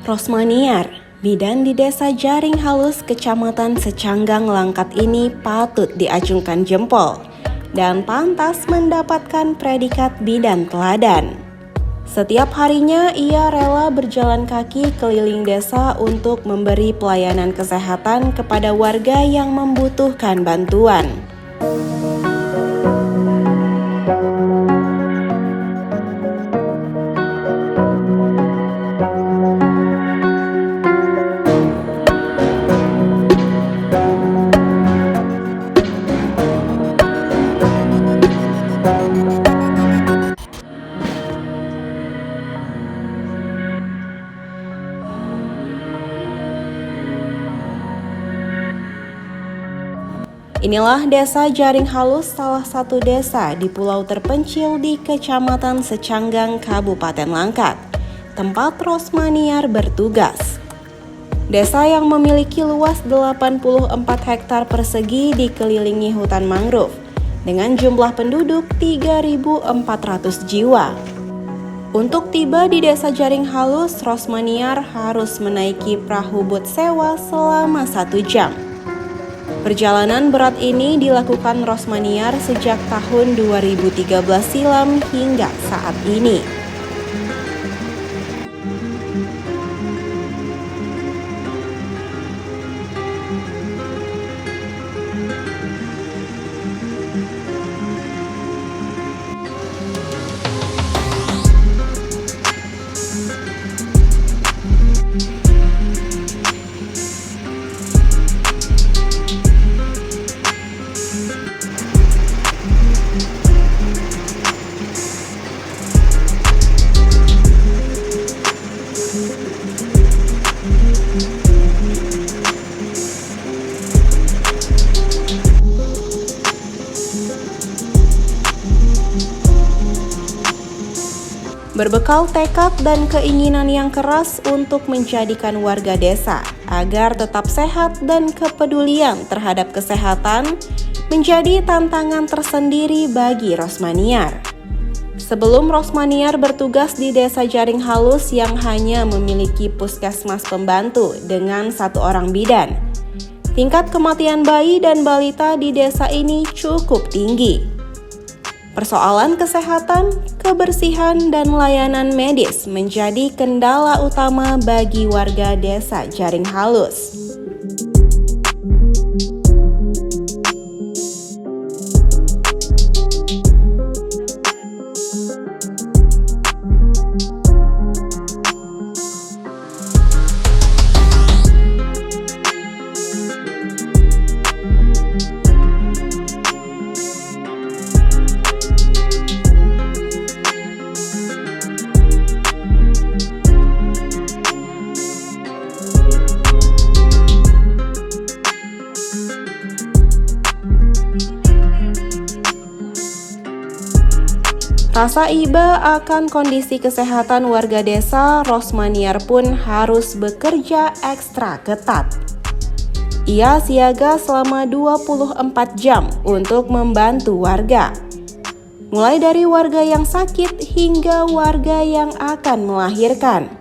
Rosmaniar, bidan di Desa Jaring Halus, Kecamatan Secanggang, Langkat ini patut diacungkan jempol dan pantas mendapatkan predikat bidan teladan. Setiap harinya ia rela berjalan kaki keliling desa untuk memberi pelayanan kesehatan kepada warga yang membutuhkan bantuan. Inilah Desa Jaring Halus, salah satu desa di pulau terpencil di Kecamatan Secanggang, Kabupaten Langkat, tempat Rosmaniar bertugas. Desa yang memiliki luas 84 hektar persegi dikelilingi hutan mangrove dengan jumlah penduduk 3.400 jiwa. Untuk tiba di Desa Jaring Halus, Rosmaniar harus menaiki perahu bot sewa selama 1 jam. Perjalanan berat ini dilakukan Rosmaniar sejak tahun 2013 silam hingga saat ini. Berbekal tekad dan keinginan yang keras untuk menjadikan warga desa agar tetap sehat dan kepedulian terhadap kesehatan menjadi tantangan tersendiri bagi Rosmaniar. Sebelum Rosmaniar bertugas di Desa Jaring Halus yang hanya memiliki puskesmas pembantu dengan 1 orang bidan, tingkat kematian bayi dan balita di desa ini cukup tinggi. Persoalan kesehatan, kebersihan, dan layanan medis menjadi kendala utama bagi warga Desa Jaring Halus. Rasa iba akan kondisi kesehatan warga desa, Rosmaniar pun harus bekerja ekstra ketat. Ia siaga selama 24 jam untuk membantu warga. Mulai dari warga yang sakit hingga warga yang akan melahirkan.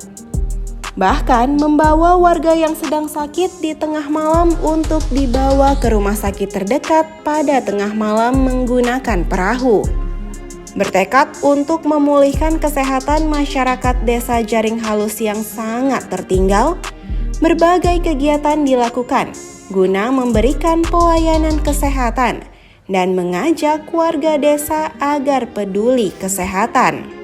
Bahkan membawa warga yang sedang sakit di tengah malam untuk dibawa ke rumah sakit terdekat pada tengah malam menggunakan perahu. Bertekad untuk memulihkan kesehatan masyarakat Desa Jaring Halus yang sangat tertinggal, berbagai kegiatan dilakukan guna memberikan pelayanan kesehatan dan mengajak warga desa agar peduli kesehatan.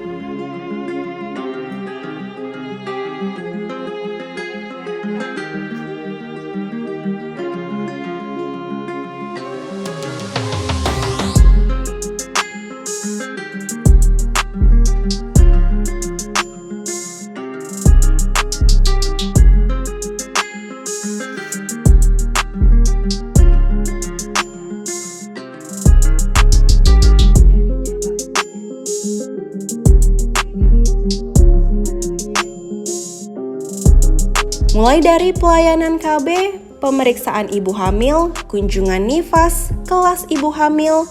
Mulai dari pelayanan KB, pemeriksaan ibu hamil, kunjungan nifas, kelas ibu hamil,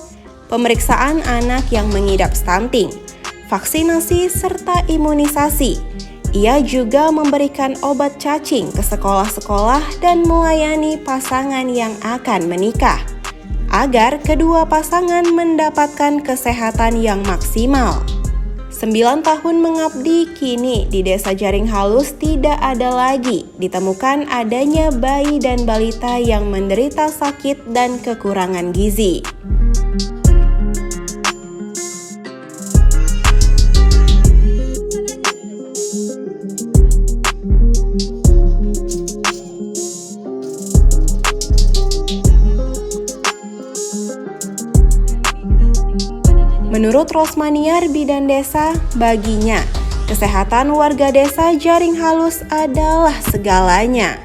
pemeriksaan anak yang mengidap stunting, vaksinasi serta imunisasi, Ia juga memberikan obat cacing ke sekolah-sekolah dan melayani pasangan yang akan menikah, agar kedua pasangan mendapatkan kesehatan yang maksimal. 9 tahun mengabdi, kini di Desa Jaring Halus tidak ada lagi ditemukan adanya bayi dan balita yang menderita sakit dan kekurangan gizi. Menurut Rosmaniar, bidan desa, baginya kesehatan warga desa Jaring Halus adalah segalanya.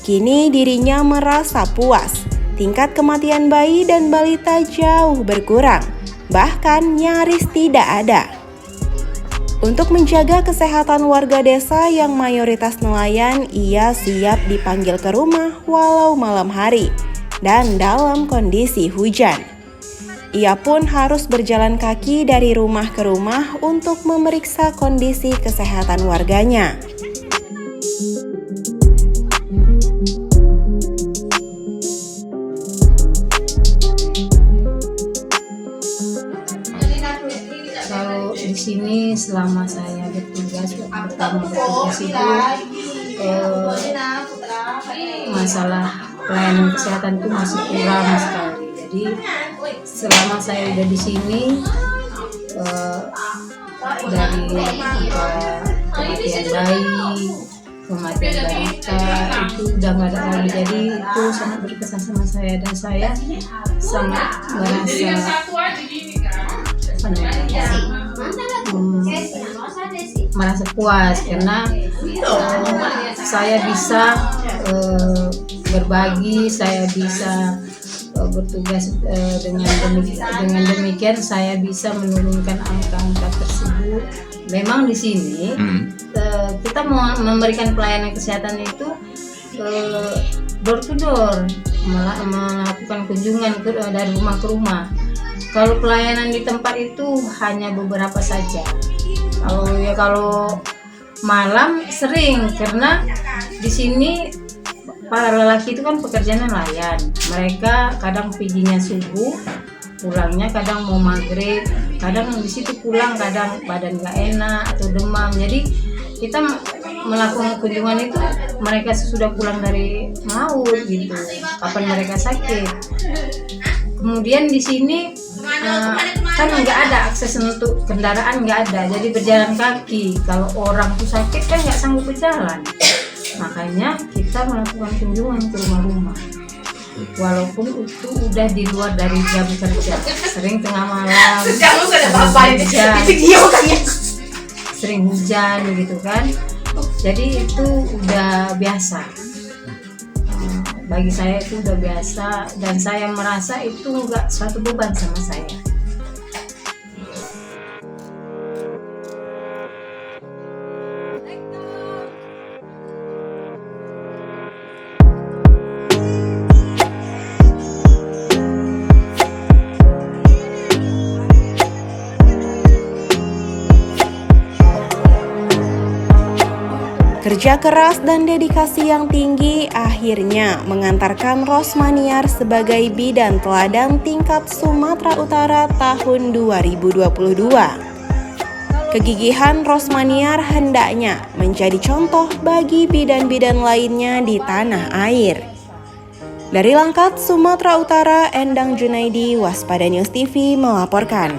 Kini dirinya merasa puas, tingkat kematian bayi dan balita jauh berkurang, bahkan nyaris tidak ada. Untuk menjaga kesehatan warga desa yang mayoritas nelayan, ia siap dipanggil ke rumah walau malam hari dan dalam kondisi hujan. Ia pun harus berjalan kaki dari rumah ke rumah untuk memeriksa kondisi kesehatan warganya. Kalau di sini selama saya bertugas itu masalah pelayanan kesehatan itu masih kurang sekali. Jadi selama saya udah di sini dari kematian bayi, kematian balita itu udah nggak ada lagi. Jadi itu sangat berkesan sama saya dan saya sangat merasa puas karena saya bisa berbagi, saya bisa bertugas dengan demikian saya bisa menurunkan angka-angka tersebut. Memang di sini kita mau memberikan pelayanan kesehatan itu door to door, melakukan kunjungan dari rumah ke rumah. Kalau pelayanan di tempat itu hanya beberapa saja. Kalau malam sering, karena di sini para lelaki itu kan pekerjaan nelayan. Mereka kadang perginya subuh, pulangnya kadang mau maghrib, kadang di situ pulang, kadang badan gak enak atau demam. Jadi kita melakukan kunjungan itu mereka sudah pulang dari laut gitu, kapan mereka sakit. Kemudian di sini kan nggak ada akses untuk kendaraan, nggak ada, jadi berjalan kaki. Kalau orang tuh sakit kan nggak sanggup berjalan. Makanya kita melakukan kunjungan ke rumah-rumah. Walaupun itu udah di luar dari jam kerja, sering tengah malam, sering hujan gitu kan. Jadi itu udah biasa. Bagi saya itu udah biasa dan saya merasa itu nggak suatu beban sama saya. Kerja keras dan dedikasi yang tinggi akhirnya mengantarkan Rosmaniar sebagai bidan teladan tingkat Sumatera Utara tahun 2022. Kegigihan Rosmaniar hendaknya menjadi contoh bagi bidan-bidan lainnya di tanah air. Dari Langkat, Sumatera Utara, Endang Junaidi, Waspada News TV melaporkan.